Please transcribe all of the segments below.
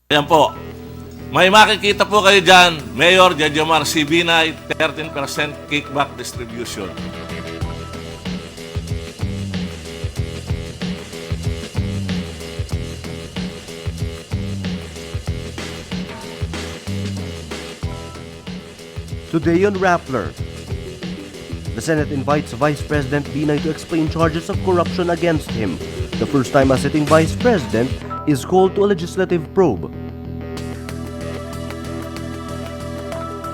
Ayan po. May makikita po kayo dyan, Mayor Jajamar C. Binay, 13% kickback distribution. Today on Rappler, the Senate invites Vice President Binay to explain charges of corruption against him. The first time a sitting Vice President is called to a legislative probe.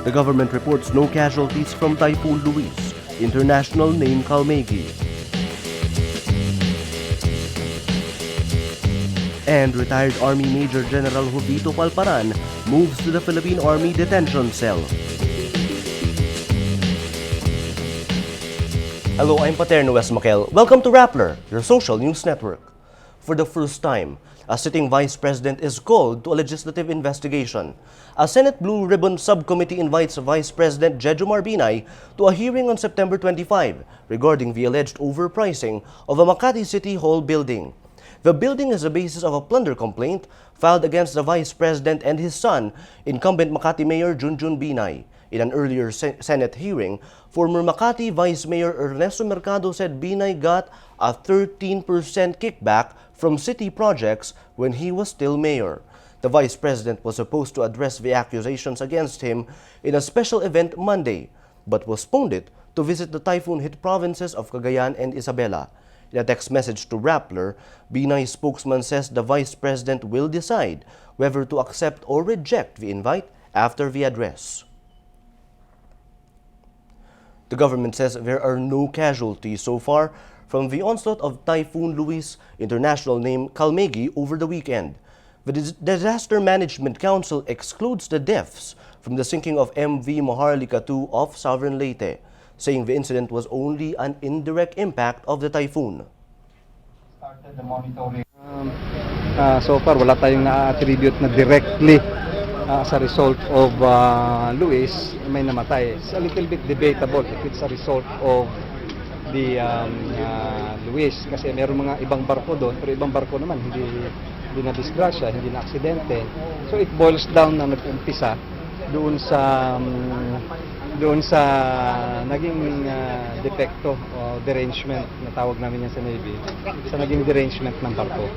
The government reports no casualties from Typhoon Luis, international name Kalmaegi. And retired Army Major General Jovito Palparan moves to the Philippine Army detention cell. Hello, I'm Katerina Francisco. Welcome to Rappler, your social news network. For the first time, a sitting Vice President is called to a legislative investigation. A Senate Blue Ribbon Subcommittee invites Vice President Jejomar Binay to a hearing on September 25 regarding the alleged overpricing of a Makati City Hall building. The building is the basis of a plunder complaint filed against the Vice President and his son, incumbent Makati Mayor Junjun Binay. In an earlier Senate hearing, former Makati Vice Mayor Ernesto Mercado said Binay got a 13% kickback from city projects when he was still mayor. The Vice President was supposed to address the accusations against him in a special event Monday, but postponed it to visit the typhoon-hit provinces of Cagayan and Isabela. In a text message to Rappler, Binay's spokesman says the Vice President will decide whether to accept or reject the invite after the address. The government says there are no casualties so far from the onslaught of Typhoon Luis, international name Kalmaegi, over the weekend. The Disaster Management Council excludes the deaths from the sinking of MV Maharlika 2 off Southern Leyte, saying the incident was only an indirect impact of the typhoon. Started the monitoring. So far, wala tayong na-attribute na directly as a result of Luis may namatay. It's a little bit debatable if it's a result of the Luis, kasi meron mga ibang barko doon, pero ibang barko naman hindi na disgrasya, hindi na aksidente. So it boils down na nag-umpisa doon sa naging depekto o derangement na tawag namin yan sa Navy, sa naging derangement ng barko.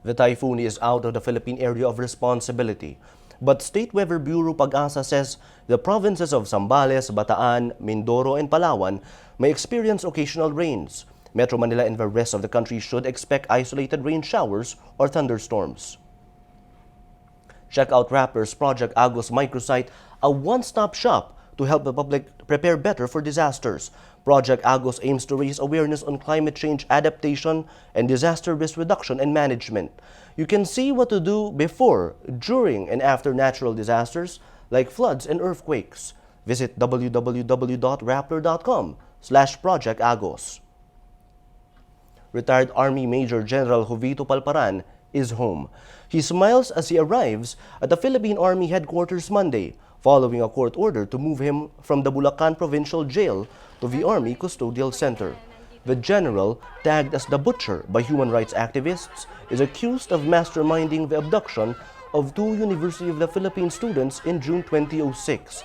The typhoon is out of the Philippine area of responsibility, but State Weather Bureau Pag-asa says the provinces of Zambales, Bataan, Mindoro, and Palawan may experience occasional rains. Metro Manila and the rest of the country should expect isolated rain showers or thunderstorms. Check out Rappler's Project Agos microsite, a one-stop shop to help the public prepare better for disasters. Project Agos aims to raise awareness on climate change adaptation and disaster risk reduction and management. You can see what to do before, during, and after natural disasters like floods and earthquakes. Visit www.rappler.com/projectagos. Retired Army Major General Jovito Palparan is home. He smiles as he arrives at the Philippine Army headquarters Monday, following a court order to move him from the Bulacan Provincial Jail to the Army Custodial Center. The general, tagged as the Butcher by human rights activists, is accused of masterminding the abduction of 2 University of the Philippines students in June 2006.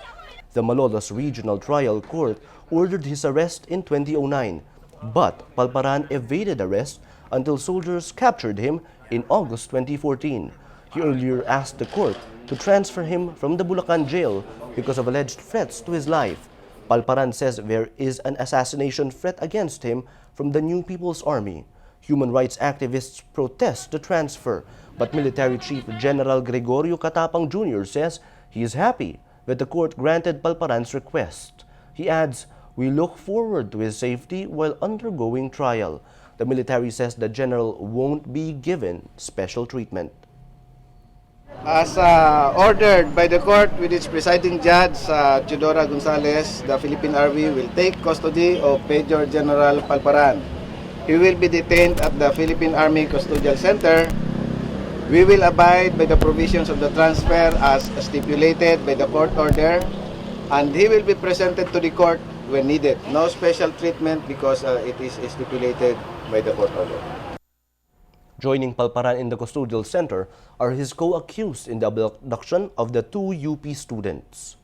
The Malolos Regional Trial Court ordered his arrest in 2009, but Palparan evaded arrest until soldiers captured him in August 2014. He earlier asked the court to transfer him from the Bulacan jail because of alleged threats to his life. Palparan says there is an assassination threat against him from the New People's Army. Human rights activists protest the transfer, but Military Chief General Gregorio Catapang Jr. says he is happy that the court granted Palparan's request. He adds, "We look forward to his safety while undergoing trial." The military says the general won't be given special treatment. As ordered by the court with its presiding judge, Teodora Gonzalez, the Philippine Army will take custody of Major General Palparan. He will be detained at the Philippine Army Custodial Center. We will abide by the provisions of the transfer as stipulated by the court order, and he will be presented to the court when needed. No special treatment because it is stipulated by the court order. Joining Palparan in the custodial center are his co-accused in the abduction of the two UP students.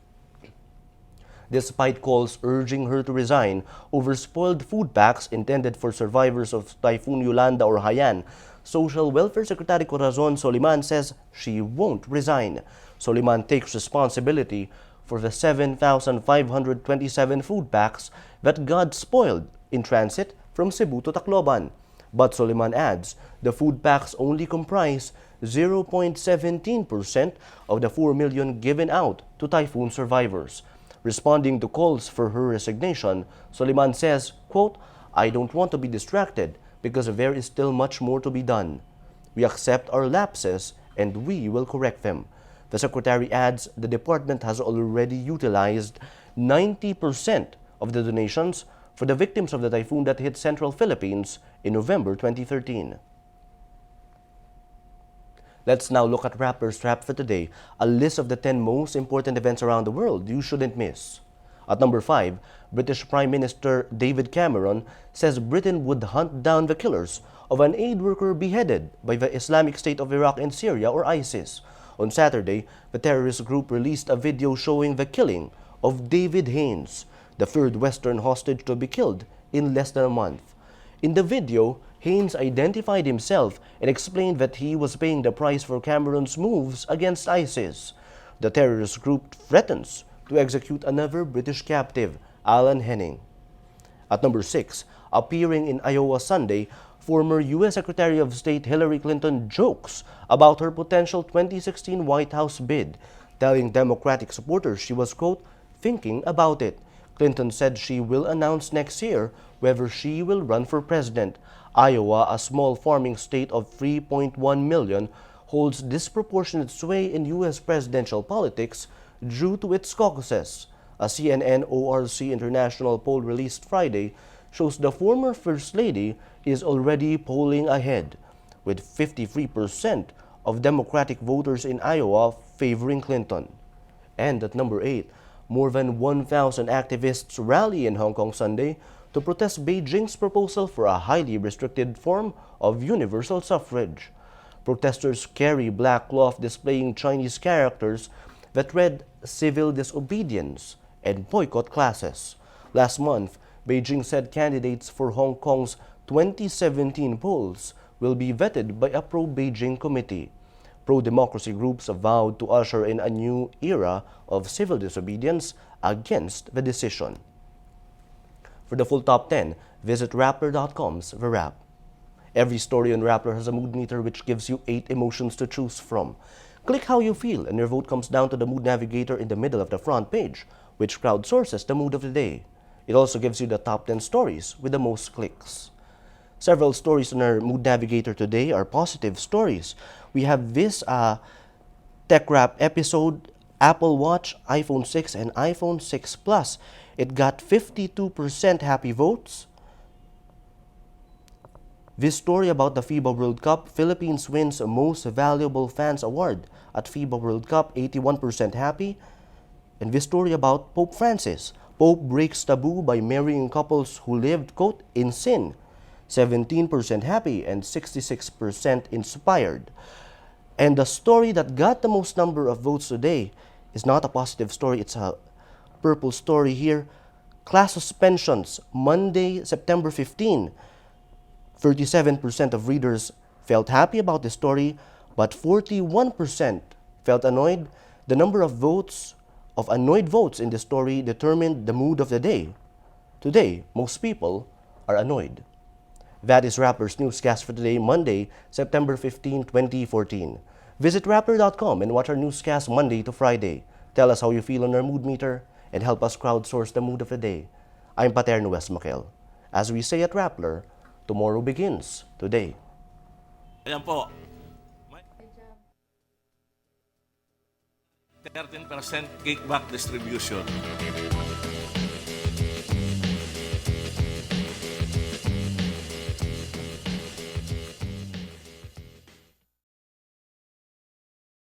Despite calls urging her to resign over spoiled food packs intended for survivors of Typhoon Yolanda or Haiyan, Social Welfare Secretary Corazon Soliman says she won't resign. Soliman takes responsibility for the 7,527 food packs that got spoiled in transit from Cebu to Tacloban. But Soliman adds the food packs only comprise 0.17% of the 4 million given out to typhoon survivors. Responding to calls for her resignation, Soliman says, quote, "I don't want to be distracted because there is still much more to be done. We accept our lapses and we will correct them." The secretary adds the department has already utilized 90% of the donations for the victims of the typhoon that hit central Philippines in November 2013. Let's now look at Rappler's Wrap for today, a list of the 10 most important events around the world you shouldn't miss. At number 5, British Prime Minister David Cameron says Britain would hunt down the killers of an aid worker beheaded by the Islamic State of Iraq and Syria or ISIS. On Saturday, the terrorist group released a video showing the killing of David Haines, the third Western hostage to be killed in less than a month. In the video, Haines identified himself and explained that he was paying the price for Cameron's moves against ISIS. The terrorist group threatens to execute another British captive, Alan Henning. At number 6, appearing in Iowa Sunday, former U.S. Secretary of State Hillary Clinton jokes about her potential 2016 White House bid, telling Democratic supporters she was, quote, "thinking about it." Clinton said she will announce next year whether she will run for president. Iowa, a small farming state of 3.1 million, holds disproportionate sway in U.S. presidential politics due to its caucuses. A CNN ORC International poll released Friday shows the former First Lady is already polling ahead, with 53% of Democratic voters in Iowa favoring Clinton. And at number 8, more than 1,000 activists rally in Hong Kong Sunday to protest Beijing's proposal for a highly restricted form of universal suffrage. Protesters carry black cloth displaying Chinese characters that read "civil disobedience" and "boycott classes." Last month, Beijing said candidates for Hong Kong's 2017 polls will be vetted by a pro-Beijing committee. Pro-democracy groups vowed to usher in a new era of civil disobedience against the decision. For the full top 10, visit Rappler.com's The Wrap. Every story on Rappler has a mood meter which gives you 8 emotions to choose from. Click how you feel and your vote comes down to the mood navigator in the middle of the front page, which crowdsources the mood of the day. It also gives you the top 10 stories with the most clicks. Several stories on our mood navigator today are positive stories. We have this Tech Wrap episode, Apple Watch, iPhone 6, and iPhone 6 Plus. It got 52% happy votes. This story about the FIBA World Cup, Philippines wins Most Valuable Fans Award at FIBA World Cup, 81% happy. And this story about Pope Francis, Pope breaks taboo by marrying couples who lived, quote, in sin, 17% happy and 66% inspired. And the story that got the most number of votes today is not a positive story, it's a purple story here. Class suspensions, Monday, September 15. 37% of readers felt happy about the story, but 41% felt annoyed. The number of votes, of annoyed votes in the story determined the mood of the day. Today, most people are annoyed. That is Rappler's Newscast for today, Monday, September 15, 2014. Visit Rappler.com and watch our newscast Monday to Friday. Tell us how you feel on our mood meter and help us crowdsource the mood of the day. I'm Katerina Francisco. As we say at Rappler, tomorrow begins today. Ayan po. May 13% kickback distribution.